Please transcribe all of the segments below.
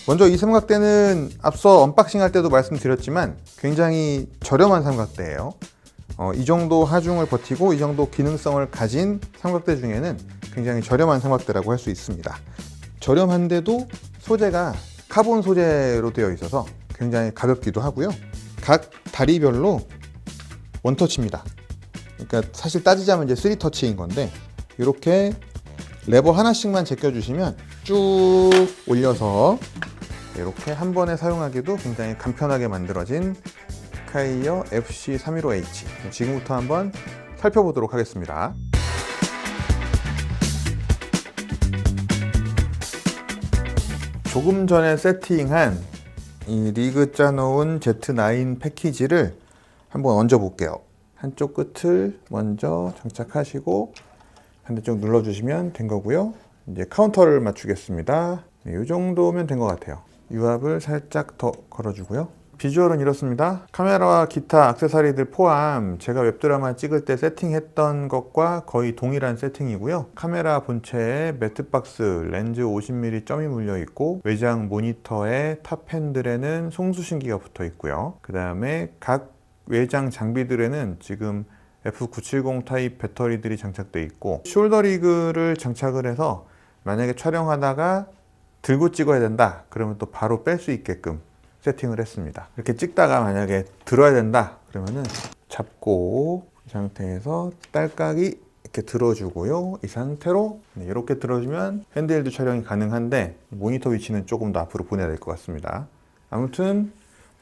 먼저 이 삼각대는 앞서 언박싱 할 때도 말씀드렸지만 굉장히 저렴한 삼각대예요. 이 정도 하중을 버티고 이 정도 기능성을 가진 삼각대 중에는 굉장히 저렴한 삼각대라고 할 수 있습니다. 저렴한데도 소재가 카본 소재로 되어 있어서 굉장히 가볍기도 하고요. 각 다리별로 원터치입니다. 그러니까 사실 따지자면 이제 3터치인 건데 이렇게 레버 하나씩만 제껴주시면 쭉 올려서 이렇게 한 번에 사용하기도 굉장히 간편하게 만들어진 카이어 FC315H. 지금부터 한번 살펴보도록 하겠습니다. 조금 전에 세팅한 이 리그 짜놓은 Z9 패키지를 한번 얹어 볼게요. 한쪽 끝을 먼저 장착하시고 반대쪽 눌러주시면 된 거고요. 이제 카운터를 맞추겠습니다. 이 정도면 된 것 같아요. 유압을 살짝 더 걸어주고요. 비주얼은 이렇습니다. 카메라와 기타 액세서리들 포함 제가 웹드라마 찍을 때 세팅했던 것과 거의 동일한 세팅이고요. 카메라 본체에 매트박스, 렌즈 50mm 점이 물려 있고 외장 모니터에 탑 핸들에는 송수신기가 붙어 있고요. 그 다음에 각 외장 장비들에는 지금 F970 타입 배터리들이 장착되어 있고 숄더 리그를 장착을 해서 만약에 촬영하다가 들고 찍어야 된다 그러면 또 바로 뺄 수 있게끔 세팅을 했습니다. 이렇게 찍다가 만약에 들어야 된다 그러면은 잡고 이 상태에서 딸깍이 이렇게 들어주고요. 이 상태로 이렇게 들어주면 핸드헬드 촬영이 가능한데 모니터 위치는 조금 더 앞으로 보내야 될 것 같습니다. 아무튼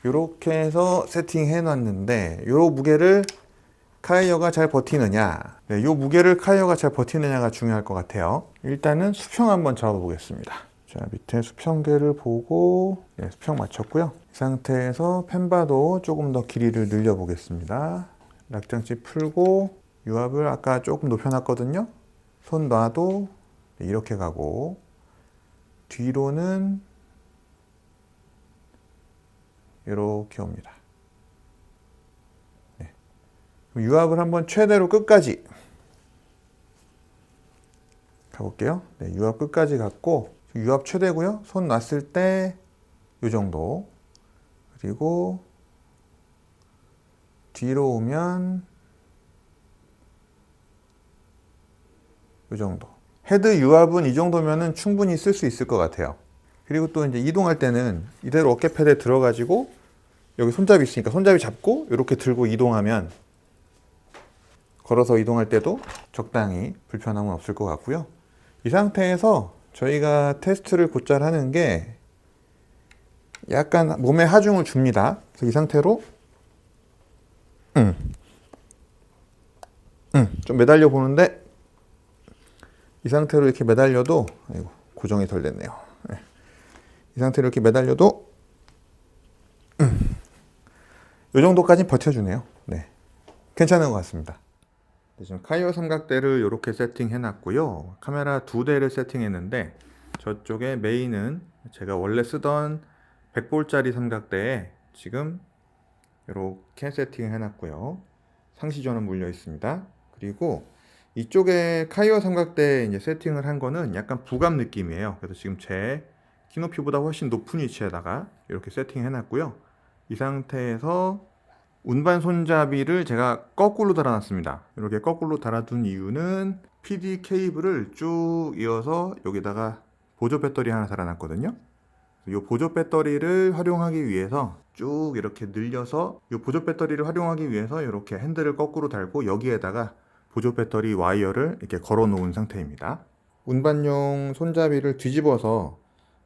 이렇게 해서 세팅해 놨는데 이 무게를 카이어가 잘 버티느냐, 이 무게를 카이어가 잘 버티느냐가 중요할 것 같아요. 일단은 수평 한번 잡아보겠습니다. 자, 밑에 수평계를 보고 수평 맞췄고요. 이 상태에서 펜바도 조금 더 길이를 늘려 보겠습니다. 락장치 풀고 유압을 아까 조금 높여놨거든요. 손 놔도 이렇게 가고 뒤로는 이렇게 옵니다. 유압을 한번 최대로 끝까지 가볼게요. 유압 끝까지 갔고 유압 최대고요. 손 놨을 때 이 정도. 그리고 뒤로 오면 이 정도. 헤드 유압은 이 정도면은 충분히 쓸 수 있을 것 같아요. 그리고 또 이제 이동할 때는 이대로 어깨 패드에 들어가지고 여기 손잡이 있으니까 손잡이 잡고 이렇게 들고 이동하면 걸어서 이동할 때도 적당히 불편함은 없을 것 같고요. 이 상태에서 저희가 테스트를 곧잘 하는 게 약간 몸에 하중을 줍니다. 그래서 이 상태로 좀 매달려 보는데 이 상태로 이렇게 매달려도 아이고, 고정이 덜 됐네요. 이 상태로 이렇게 매달려도 이 정도까지 버텨주네요. 네, 괜찮은 것 같습니다. 지금 카이어 삼각대를 이렇게 세팅해 놨고요. 카메라 2대를 세팅했는데 저쪽에 메인은 제가 원래 쓰던 100볼짜리 삼각대에 지금 이렇게 세팅해 놨고요. 상시전원 물려 있습니다. 그리고 이쪽에 카이어 삼각대 이제 세팅을 한 거는 약간 부감 느낌이에요. 그래서 지금 제 키높이보다 훨씬 높은 위치에다가 이렇게 세팅해 놨고요. 이 상태에서 운반 손잡이를 제가 거꾸로 달아놨습니다. 이렇게 거꾸로 달아둔 이유는 PD 케이블을 쭉 이어서 여기다가 보조 배터리 하나 달아놨거든요. 이 보조 배터리를 활용하기 위해서 쭉 이렇게 늘려서 이 보조 배터리를 활용하기 위해서 이렇게 핸들을 거꾸로 달고 여기에다가 보조 배터리 와이어를 이렇게 걸어 놓은 상태입니다. 운반용 손잡이를 뒤집어서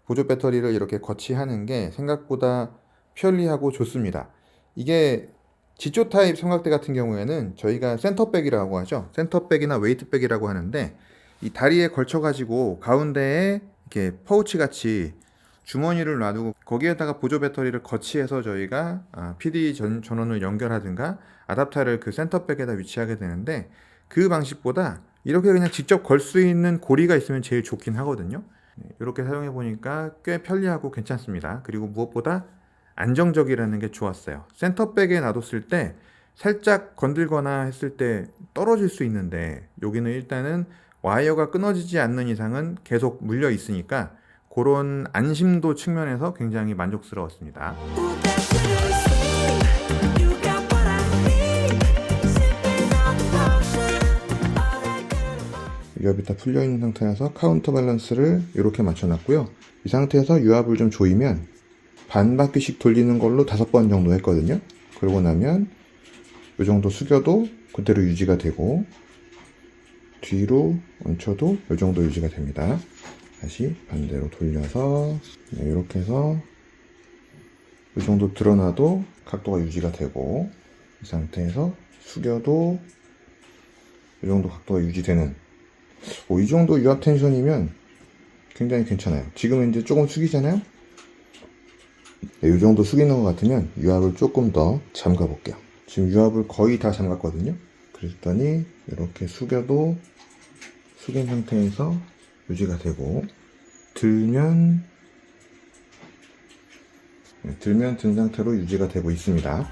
보조 배터리를 이렇게 거치하는 게 생각보다 편리하고 좋습니다. 이게 지조 타입 삼각대 같은 경우에는 저희가 센터백이라고 하죠. 센터백이나 웨이트백이라고 하는데 이 다리에 걸쳐 가지고 가운데에 이렇게 파우치 같이 주머니를 놔두고 거기에다가 보조 배터리를 거치해서 저희가 PD 전원을 연결하든가 아답터를 그 센터백에다 위치하게 되는데 그 방식보다 이렇게 그냥 직접 걸 수 있는 고리가 있으면 제일 좋긴 하거든요. 이렇게 사용해 보니까 꽤 편리하고 괜찮습니다. 그리고 무엇보다 안정적이라는 게 좋았어요. 센터백에 놔뒀을 때 살짝 건들거나 했을 때 떨어질 수 있는데 여기는 일단은 와이어가 끊어지지 않는 이상은 계속 물려 있으니까 그런 안심도 측면에서 굉장히 만족스러웠습니다. 유압이 다 풀려있는 상태라서 카운터 밸런스를 이렇게 맞춰놨고요. 이 상태에서 유압을 좀 조이면 반 바퀴씩 돌리는 걸로 5번 정도 했거든요. 그러고 나면 이 정도 숙여도 그대로 유지가 되고 뒤로 얹혀도 이 정도 유지가 됩니다. 다시 반대로 돌려서 이렇게 해서 이 정도 드러나도 각도가 유지가 되고 이 상태에서 숙여도 이 정도 각도가 유지되는 이 정도 유압 텐션이면 굉장히 괜찮아요. 지금은 이제 조금 숙이잖아요. 이 정도 숙이는 것 같으면 유압을 조금 더 잠가 볼게요. 지금 유압을 거의 다 잠갔거든요. 그랬더니 이렇게 숙여도 숙인 상태에서 유지가 되고 들면 든 상태로 유지가 되고 있습니다.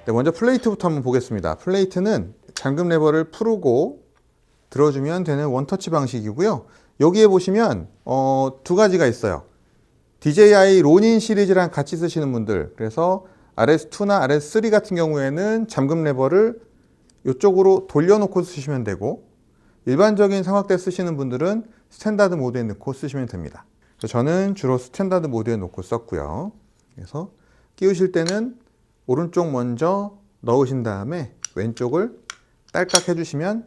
네, 먼저 플레이트부터 한번 보겠습니다. 플레이트는 잠금 레버를 풀고 들어주면 되는 원터치 방식이고요. 여기에 보시면 두 가지가 있어요. DJI 로닌 시리즈랑 같이 쓰시는 분들, 그래서 RS2나 RS3 같은 경우에는 잠금 레버를 이쪽으로 돌려놓고 쓰시면 되고, 일반적인 삼각대 쓰시는 분들은 스탠다드 모드에 넣고 쓰시면 됩니다. 저는 주로 스탠다드 모드에 놓고 썼고요. 그래서 끼우실 때는 오른쪽 먼저 넣으신 다음에 왼쪽을 딸깍 해주시면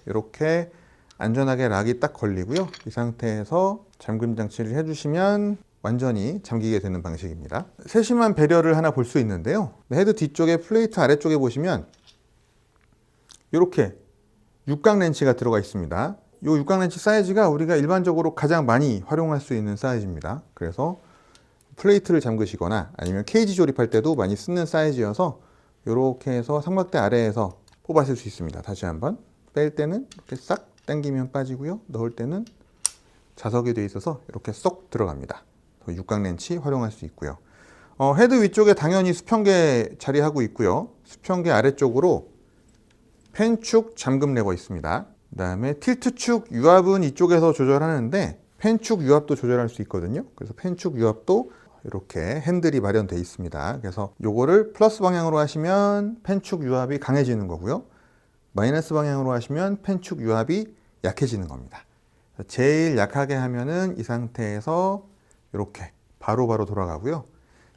이렇게 안전하게 락이 딱 걸리고요. 이 상태에서 잠금 장치를 해주시면 완전히 잠기게 되는 방식입니다. 세심한 배려를 하나 볼 수 있는데요. 헤드 뒤쪽에 플레이트 아래쪽에 보시면 이렇게 육각 렌치가 들어가 있습니다. 이 육각 렌치 사이즈가 우리가 일반적으로 가장 많이 활용할 수 있는 사이즈입니다. 그래서 플레이트를 잠그시거나 아니면 케이지 조립할 때도 많이 쓰는 사이즈여서 이렇게 해서 삼각대 아래에서 뽑아쓸 수 있습니다. 다시 한번 뺄 때는 이렇게 싹 당기면 빠지고요. 넣을 때는 자석이 되어 있어서 이렇게 쏙 들어갑니다. 육각 렌치 활용할 수 있고요. 헤드 위쪽에 당연히 수평계 자리하고 있고요. 수평계 아래쪽으로 펜축 잠금 레버 있습니다. 그 다음에 틸트축 유압은 이쪽에서 조절하는데 펜축 유압도 조절할 수 있거든요. 그래서 펜축 유압도 이렇게 핸들이 마련되어 있습니다. 그래서 요거를 플러스 방향으로 하시면 펜축 유압이 강해지는 거고요. 마이너스 방향으로 하시면 펜축 유압이 약해지는 겁니다. 제일 약하게 하면은 이 상태에서 이렇게 바로 돌아가고요.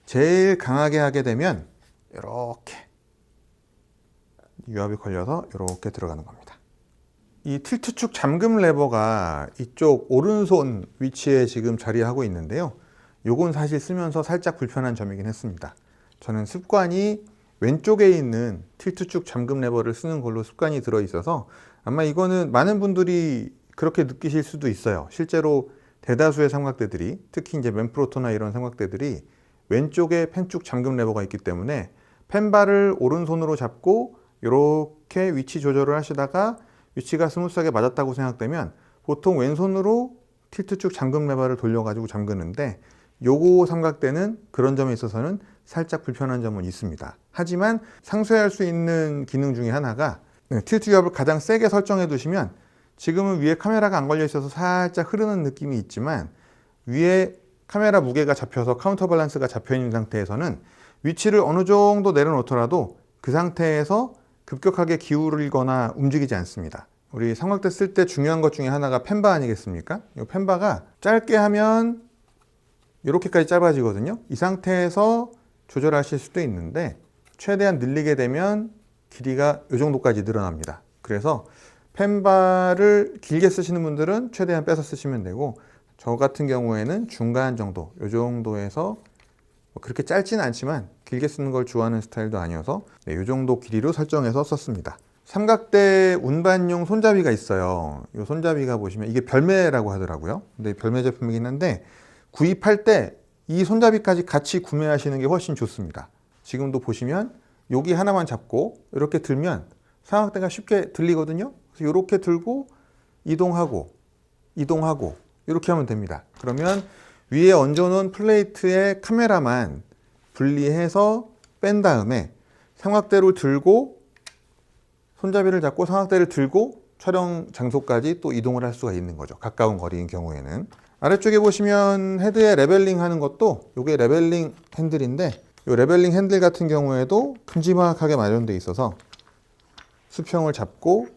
제일 강하게 하게 되면 이렇게 유압이 걸려서 이렇게 들어가는 겁니다. 이 틸트축 잠금 레버가 이쪽 오른손 위치에 지금 자리하고 있는데요. 요건 사실 쓰면서 살짝 불편한 점이긴 했습니다. 저는 습관이 왼쪽에 있는 틸트축 잠금 레버를 쓰는 걸로 습관이 들어 있어서 아마 이거는 많은 분들이 그렇게 느끼실 수도 있어요. 실제로 대다수의 삼각대들이, 특히 이제 맨프로토나 이런 삼각대들이 왼쪽에 펜축 잠금 레버가 있기 때문에 펜바를 오른손으로 잡고 이렇게 위치 조절을 하시다가 위치가 스무스하게 맞았다고 생각되면 보통 왼손으로 틸트축 잠금 레버를 돌려가지고 잠그는데 요거 삼각대는 그런 점에 있어서는 살짝 불편한 점은 있습니다. 하지만 상쇄할 수 있는 기능 중에 하나가 틸트 유압을 가장 세게 설정해 두시면 지금은 위에 카메라가 안 걸려 있어서 살짝 흐르는 느낌이 있지만 위에 카메라 무게가 잡혀서 카운터 밸런스가 잡혀 있는 상태에서는 위치를 어느 정도 내려놓더라도 그 상태에서 급격하게 기울거나 움직이지 않습니다. 우리 삼각대 쓸 때 중요한 것 중에 하나가 펜바 아니겠습니까? 이 펜바가 짧게 하면 이렇게까지 짧아지거든요. 이 상태에서 조절하실 수도 있는데 최대한 늘리게 되면 길이가 이 정도까지 늘어납니다. 그래서 펜바를 길게 쓰시는 분들은 최대한 빼서 쓰시면 되고 저 같은 경우에는 중간 정도, 이 정도에서 그렇게 짧지는 않지만 길게 쓰는 걸 좋아하는 스타일도 아니어서 이 정도 길이로 설정해서 썼습니다. 삼각대 운반용 손잡이가 있어요. 이 손잡이가 보시면 이게 별매라고 하더라고요. 근데 별매 제품이긴 한데 구입할 때 이 손잡이까지 같이 구매하시는 게 훨씬 좋습니다. 지금도 보시면 여기 하나만 잡고 이렇게 들면 삼각대가 쉽게 들리거든요. 그래서 이렇게 들고 이동하고 이렇게 하면 됩니다. 그러면 위에 얹어놓은 플레이트에 카메라만 분리해서 뺀 다음에 삼각대를 들고 손잡이를 잡고 삼각대를 들고 촬영 장소까지 또 이동을 할 수가 있는 거죠. 가까운 거리인 경우에는. 아래쪽에 보시면 헤드에 레벨링 하는 것도 이게 레벨링 핸들인데 이 레벨링 핸들 같은 경우에도 큼지막하게 마련되어 있어서 수평을 잡고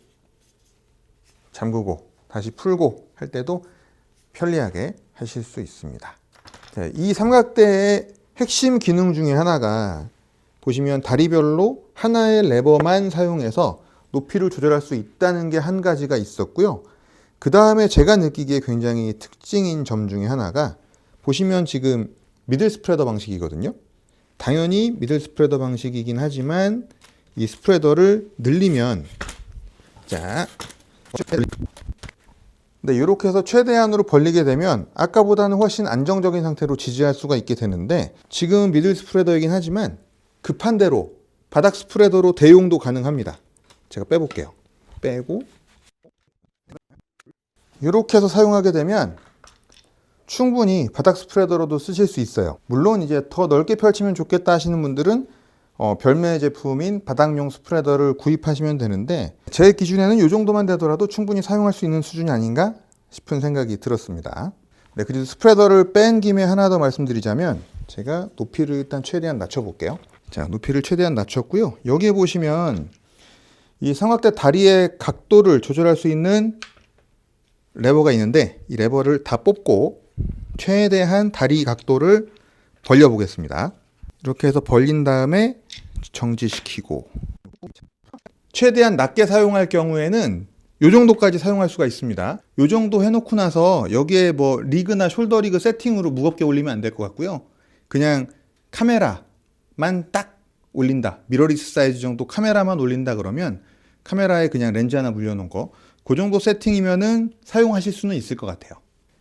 잠그고 다시 풀고 할 때도 편리하게 하실 수 있습니다. 이 삼각대의 핵심 기능 중에 하나가 보시면 다리별로 하나의 레버만 사용해서 높이를 조절할 수 있다는 게 한 가지가 있었고요. 그 다음에 제가 느끼기에 굉장히 특징인 점 중에 하나가 보시면 지금 미들 스프레더 방식이거든요. 당연히 미들 스프레더 방식이긴 하지만 이 스프레더를 늘리면 네, 이렇게 해서 최대한으로 벌리게 되면 아까보다는 훨씬 안정적인 상태로 지지할 수가 있게 되는데 지금은 미들 스프레더이긴 하지만 급한 대로 바닥 스프레더로 대용도 가능합니다. 제가 빼볼게요. 빼고 이렇게 해서 사용하게 되면 충분히 바닥 스프레더로도 쓰실 수 있어요. 물론 이제 더 넓게 펼치면 좋겠다 하시는 분들은 별매 제품인 바닥용 스프레더를 구입하시면 되는데 제 기준에는 이 정도만 되더라도 충분히 사용할 수 있는 수준이 아닌가 싶은 생각이 들었습니다. 네, 그리고 스프레더를 뺀 김에 하나 더 말씀드리자면 제가 높이를 일단 최대한 낮춰볼게요. 자, 높이를 최대한 낮췄고요. 여기에 보시면 이 삼각대 다리의 각도를 조절할 수 있는 레버가 있는데 이 레버를 다 뽑고 최대한 다리 각도를 벌려 보겠습니다. 이렇게 해서 벌린 다음에 정지시키고 최대한 낮게 사용할 경우에는 이 정도까지 사용할 수가 있습니다. 이 정도 해놓고 나서 여기에 뭐 리그나 숄더 리그 세팅으로 무겁게 올리면 안 될 것 같고요. 그냥 카메라만 딱 올린다. 미러리스 사이즈 정도 카메라만 올린다 그러면 카메라에 그냥 렌즈 하나 물려놓은 거 그 정도 세팅이면은 사용하실 수는 있을 것 같아요.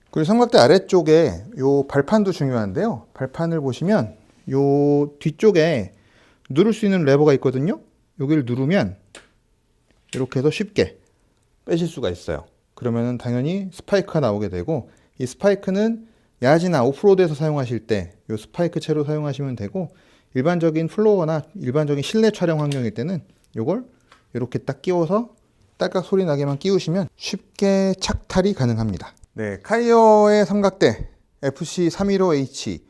그리고 삼각대 아래쪽에 요 발판도 중요한데요. 발판을 보시면 요 뒤쪽에 누를 수 있는 레버가 있거든요. 여기를 누르면 이렇게 해서 쉽게 빼실 수가 있어요. 그러면은 당연히 스파이크가 나오게 되고 이 스파이크는 야지나 오프로드에서 사용하실 때 요 스파이크 채로 사용하시면 되고 일반적인 플로어나 일반적인 실내 촬영 환경일 때는 요걸 이렇게 딱 끼워서 딸깍 소리 나게만 끼우시면 쉽게 착탈이 가능합니다. 네, 카이어의 삼각대 FC315H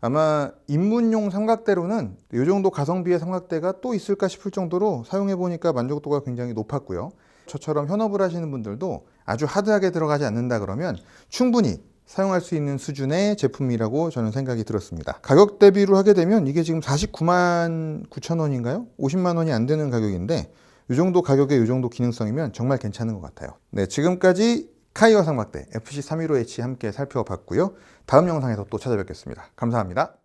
아마 입문용 삼각대로는 이 정도 가성비의 삼각대가 또 있을까 싶을 정도로 사용해 보니까 만족도가 굉장히 높았고요. 저처럼 현업을 하시는 분들도 아주 하드하게 들어가지 않는다 그러면 충분히 사용할 수 있는 수준의 제품이라고 저는 생각이 들었습니다. 가격 대비로 하게 되면 이게 지금 49만 9천 원인가요? 50만 원이 안 되는 가격인데 이 정도 가격에 이 정도 기능성이면 정말 괜찮은 것 같아요. 네, 지금까지 카이어 삼각대 FC315H 함께 살펴봤고요. 다음 영상에서 또 찾아뵙겠습니다. 감사합니다.